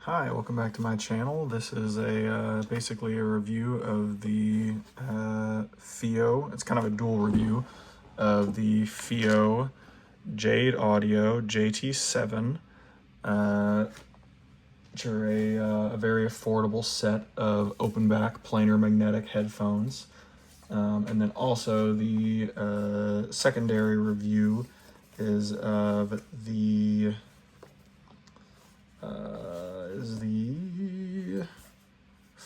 Hi, welcome back to my channel. This is a basically a review of the Fiio. It's kind of a dual review of the Fiio Jade Audio JT7, which are a very affordable set of open back planar magnetic headphones. And then also the secondary review is of the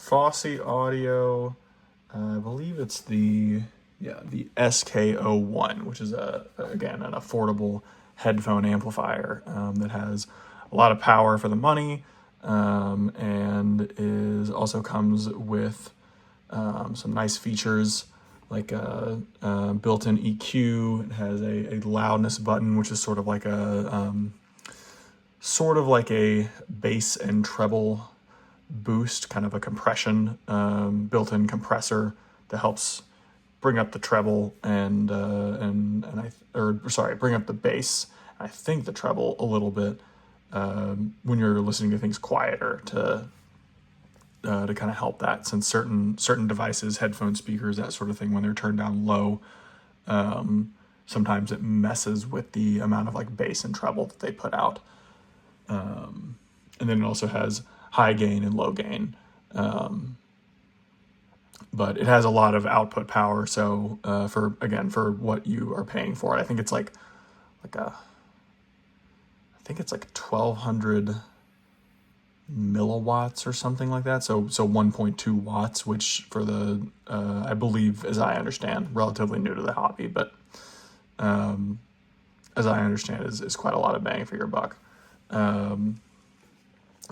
Fiio Audio. I believe it's the SK01, which is again an affordable headphone amplifier that has a lot of power for the money, and also comes with some nice features like a built-in EQ. It has a loudness button, which is sort of like a bass and treble boost, kind of a compression, built-in compressor that helps bring up the treble and bring up the bass. I think the treble a little bit when you're listening to things quieter to kind of help that, since certain devices, headphone speakers, that sort of thing, when they're turned down low, sometimes it messes with the amount of like bass and treble that they put out. And then it also has high gain and low gain, but it has a lot of output power. So for what you are paying for it, I think it's like 1,200 milliwatts or something like that. So 1.2 watts, which for the I believe, as I understand, relatively new to the hobby, but as I understand, is quite a lot of bang for your buck.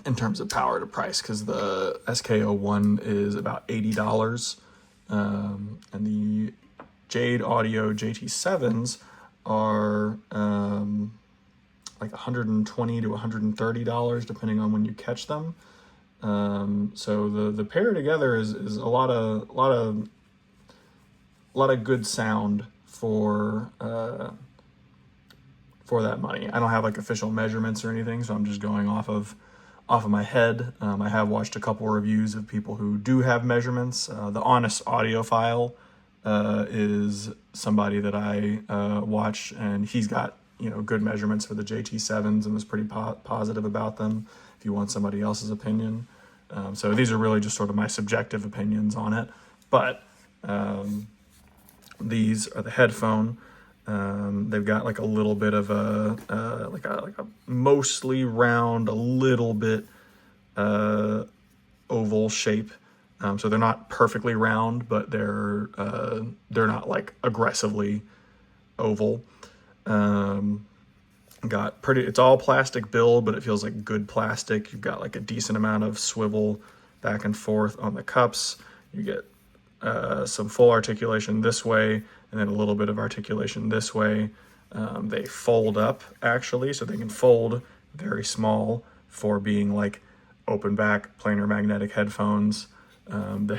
In terms of power to price, because the SK01 is about $80, and the Jade Audio JT7s are like $120 to $130, depending on when you catch them. So the pair together is a lot of good sound for that money. I don't have like official measurements or anything, so I'm just going off of my head. I have watched a couple reviews of people who do have measurements. The Honest Audiophile is somebody that I watch, and he's got good measurements for the JT7s and was pretty positive about them. If you want somebody else's opinion, so these are really just sort of my subjective opinions on it. But these are the headphone. They've got like a little bit of a mostly round, a little bit oval shape. So they're not perfectly round, but they're not like aggressively oval. It's all plastic build, but it feels like good plastic. You've got like a decent amount of swivel back and forth on the cups. You get some full articulation this way, and then a little bit of articulation this way. They fold up, actually, so they can fold very small for being like open back planar magnetic headphones. The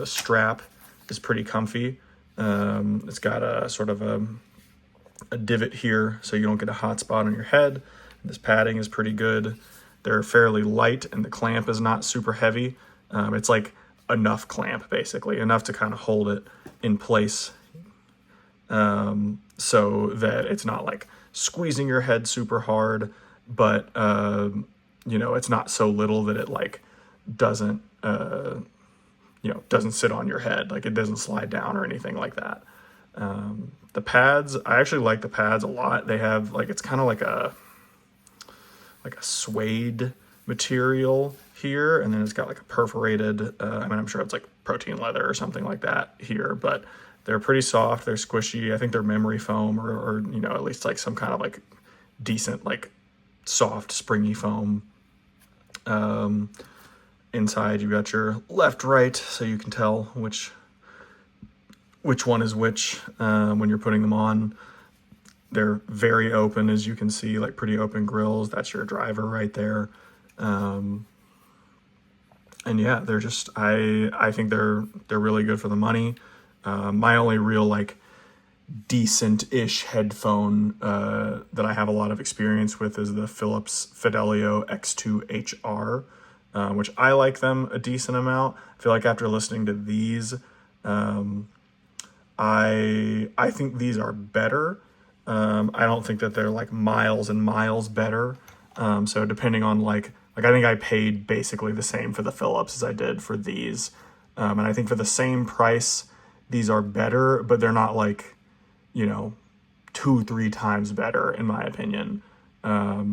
strap is pretty comfy. It's got a sort of a divot here so you don't get a hot spot on your head. This padding is pretty good. They're fairly light, and the clamp is not super heavy. It's like enough clamp, basically, enough to kind of hold it in place, so that it's not like squeezing your head super hard, but it's not so little that it like doesn't sit on your head, like it doesn't slide down or anything like that. The pads, I actually like the pads a lot. They have like, it's kind of like a suede material here, and then it's got like a perforated, I'm sure it's like protein leather or something like that here, but they're pretty soft, they're squishy. I think they're memory foam or at least like some kind of like decent, like soft, springy foam. Inside you've got your left, right, so you can tell which one is which when you're putting them on. They're very open, as you can see, like pretty open grills. That's your driver right there. And yeah, they're just, I think they're really good for the money. My only real like decent-ish headphone that I have a lot of experience with is the Philips Fidelio X2HR, which I like them a decent amount. I feel like after listening to these, I think these are better. I don't think that they're like miles and miles better. So depending on like I think I paid basically the same for the Philips as I did for these. And I think for the same price, these are better, but they're not like, 2-3 times better in my opinion. I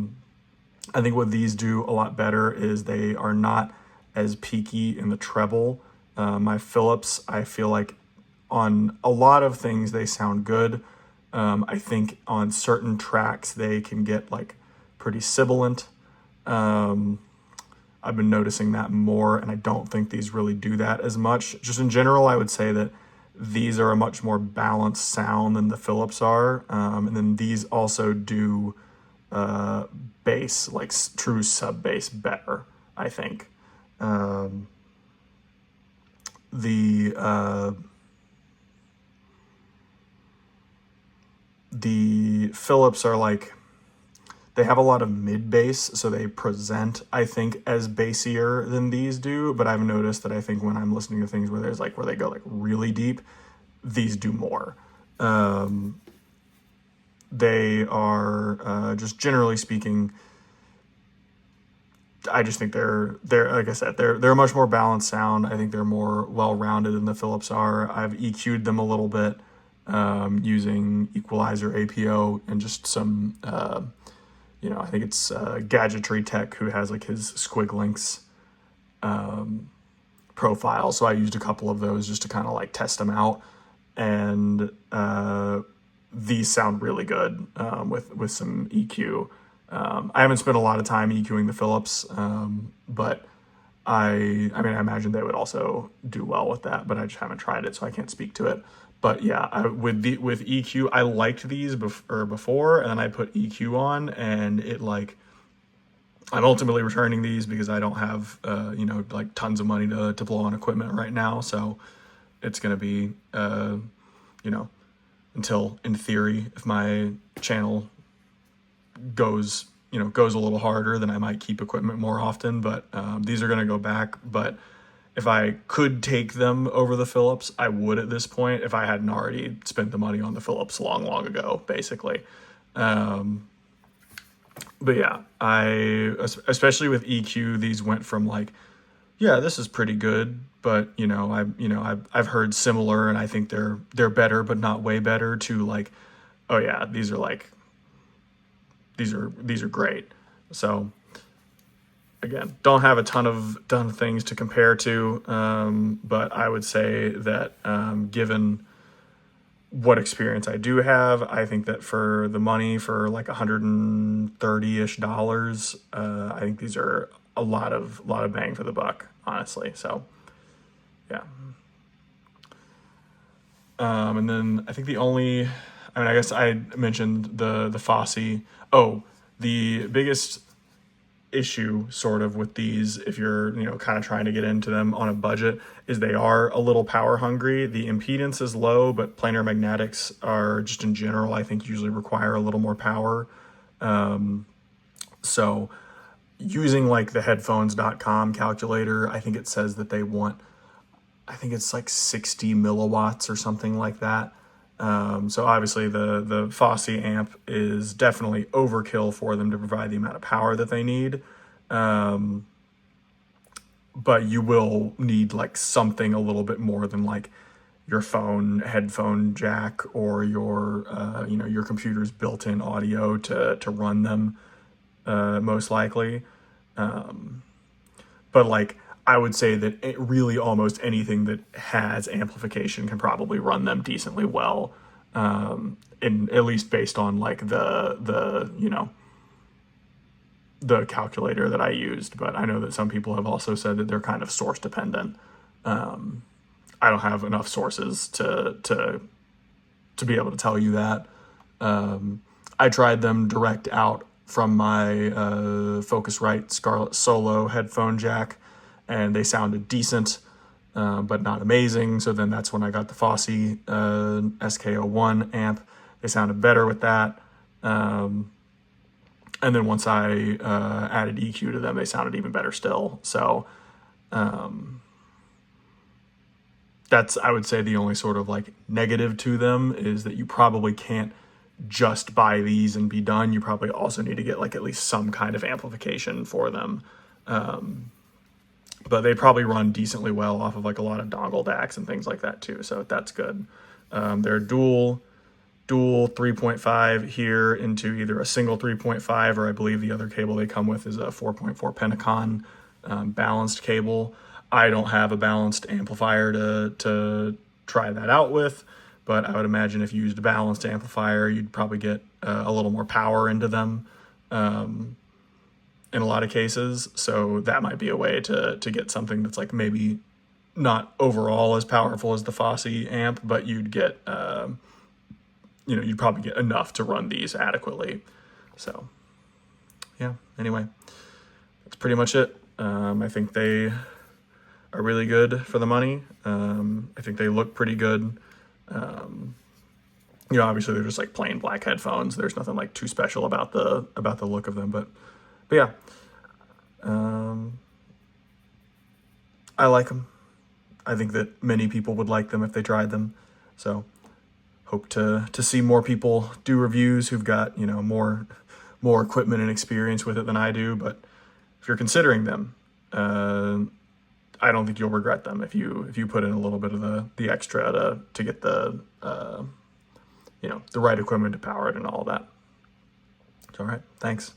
think what these do a lot better is they are not as peaky in the treble. My Philips, I feel like on a lot of things they sound good. I think on certain tracks they can get like pretty sibilant. I've been noticing that more, and I don't think these really do that as much. Just in general, I would say that these are a much more balanced sound than the Philips are. And then these also do bass, like true sub bass better, I think. The Philips are like, they have a lot of mid bass, so they present, I think, as bassier than these do. But I've noticed that I think when I'm listening to things where there's like where they go like really deep, these do more. They are just generally speaking, I just think they're like I said, they're a much more balanced sound. I think they're more well rounded than the Philips are. I've EQ'd them a little bit using equalizer APO and just some. I think it's Gadgetry Tech who has like his Squiglinks profile. So I used a couple of those just to kind of like test them out. And these sound really good with some EQ. I haven't spent a lot of time EQing the Philips, but I imagine they would also do well with that, but I just haven't tried it, so I can't speak to it. But yeah, with EQ, I liked these before, and then I put EQ on, and it like, I'm ultimately returning these because I don't have like tons of money to blow on equipment right now. So it's gonna be until, in theory, if my channel goes a little harder, then I might keep equipment more often. But these are gonna go back. But if I could take them over the Philips, I would at this point if I hadn't already spent the money on the Philips long ago, basically. But yeah, especially with EQ, these went from like, yeah, this is pretty good, but I've heard similar, and I think they're better, but not way better, to like, oh yeah, these are great. So again, don't have a ton of things to compare to, but I would say that given what experience I do have, I think that for the money, for like $130-ish, I think these are a lot of bang for the buck, honestly. So yeah. And then I think I guess I mentioned the Fosse. Oh, the biggest issue sort of with these, if you're kind of trying to get into them on a budget, is they are a little power hungry. The impedance is low, but planar magnetics are just in general, I think, usually require a little more power. So using like the headphones.com calculator, I think it says that they want, I think it's like 60 milliwatts or something like that. So obviously the Fosse amp is definitely overkill for them to provide the amount of power that they need. But you will need like something a little bit more than like your phone headphone jack or your computer's built-in audio to run them, most likely. But like, I would say that really almost anything that has amplification can probably run them decently well, and at least based on like the calculator that I used. But I know that some people have also said that they're kind of source dependent. I don't have enough sources to be able to tell you that. I tried them direct out from my Focusrite Scarlett Solo headphone jack, and they sounded decent. but not amazing. So then that's when I got the Fosse SK01 amp. They sounded better with that. And then once I added EQ to them, they sounded even better still. So that's, I would say, the only sort of like negative to them is that you probably can't just buy these and be done. You probably also need to get like at least some kind of amplification for them. But they probably run decently well off of like a lot of dongle DACs and things like that too. So that's good. They're dual 3.5 here into either a single 3.5, or I believe the other cable they come with is a 4.4 Penticon balanced cable. I don't have a balanced amplifier to try that out with, but I would imagine if you used a balanced amplifier, you'd probably get a little more power into them in a lot of cases. So that might be a way to get something that's like maybe not overall as powerful as the Fosse amp, but you'd get, you'd probably get enough to run these adequately. So yeah, anyway, that's pretty much it. I think they are really good for the money. I think they look pretty good. Obviously they're just like plain black headphones. There's nothing like too special about the look of them, but yeah, I like them. I think that many people would like them if they tried them. So hope to see more people do reviews who've got, more equipment and experience with it than I do. But if you're considering them, I don't think you'll regret them if you put in a little bit of the extra to get the the right equipment to power it and all that. All right, thanks.